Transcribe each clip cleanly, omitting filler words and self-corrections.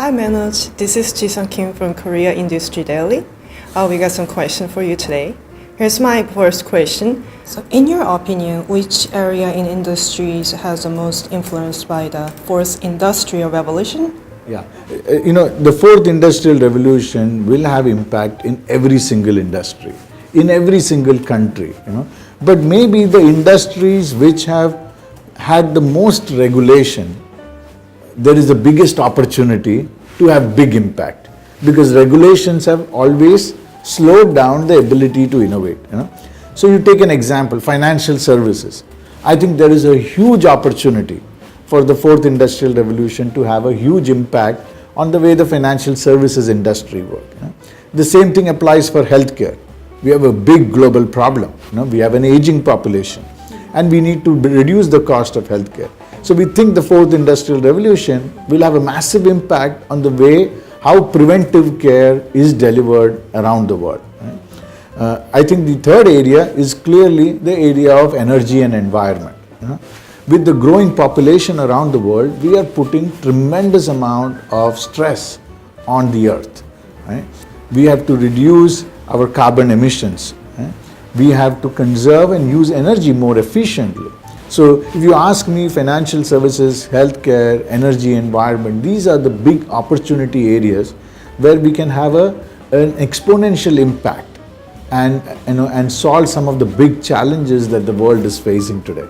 Hi Manoj, this is Ji-Sung Kim from Korea Industry Daily. We got some questions for you today. Here's my first question. So in your opinion, which area in industries has the most influenced by the fourth industrial revolution? Yeah, the fourth industrial revolution will have impact in every single industry, in every single country, But maybe the industries which have had the most regulation, there is the biggest opportunity to have big impact because regulations have always slowed down the ability to innovate. So you take an example, financial services. I think there is a huge opportunity for the fourth industrial revolution to have a huge impact on the way the financial services industry works. The same thing applies for healthcare. We have a big global problem. We have an aging population and we need to reduce the cost of healthcare. So we think the fourth industrial revolution will have a massive impact on the way how preventive care is delivered around the world. I think the third area is clearly the area of energy and environment. With the growing population around the world, we are putting tremendous amount of stress on the earth. We have to reduce our carbon emissions. We have to conserve and use energy more efficiently. So if you ask me, financial services, healthcare, energy, environment, these are the big opportunity areas where we can have an exponential impact and solve some of the big challenges that the world is facing today.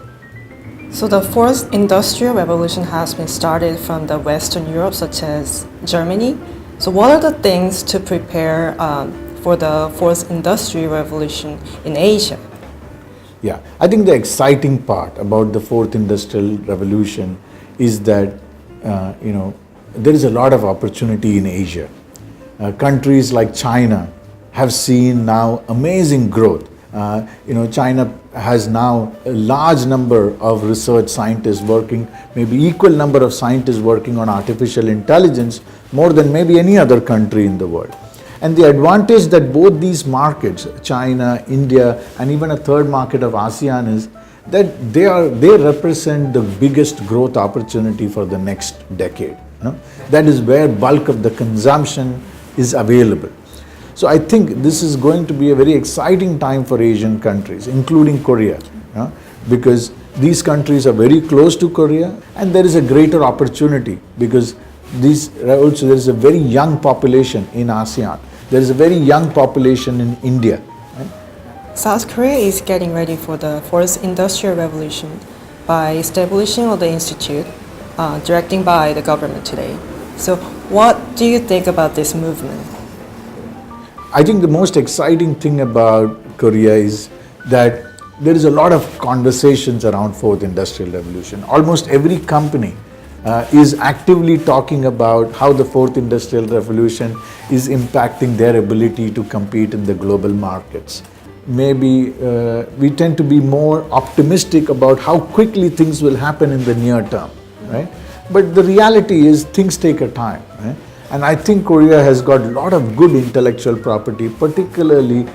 So the fourth industrial revolution has been started from the Western Europe, such as Germany. So what are the things to prepare for the fourth industrial revolution in Asia? Yeah, I think the exciting part about the fourth industrial revolution is that there is a lot of opportunity in Asia. Countries like China have seen now amazing growth. China has now a large number of research scientists working, maybe equal number of scientists working on artificial intelligence, more than maybe any other country in the world. And the advantage that both these markets, China, India, and even a third market of ASEAN is that they represent the biggest growth opportunity for the next decade. That is where bulk of the consumption is available. So I think this is going to be a very exciting time for Asian countries, including Korea, because these countries are very close to Korea and there is a greater opportunity because there is a very young population in ASEAN. There is a very young population in India. South Korea is getting ready for the fourth industrial revolution by establishing the institute, directing by the government today. So what do you think about this movement? I think the most exciting thing about Korea is that there is a lot of conversations around fourth industrial revolution. Almost every company is actively talking about how the fourth industrial revolution is impacting their ability to compete in the global markets. Maybe we tend to be more optimistic about how quickly things will happen in the near term, right? But the reality is things take a time, right? And I think Korea has got a lot of good intellectual property, particularly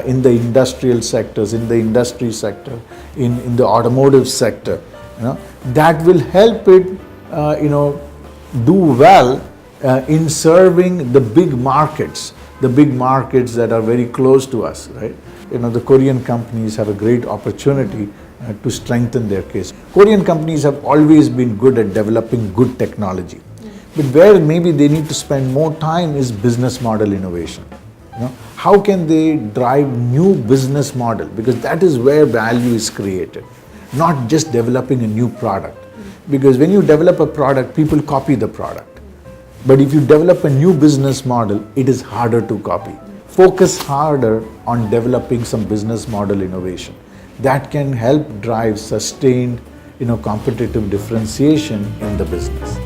in the industrial sectors, in the industry sector, in the automotive sector, that will help it do well in serving the big markets that are very close to us, right? The Korean companies have a great opportunity to strengthen their case. Korean companies have always been good at developing good technology, but where maybe they need to spend more time is business model innovation. How can they drive new business model? Because that is where value is created, not just developing a new product. Because when you develop a product, people copy the product. But if you develop a new business model, it is harder to copy. Focus harder on developing some business model innovation. That can help drive sustained, competitive differentiation in the business.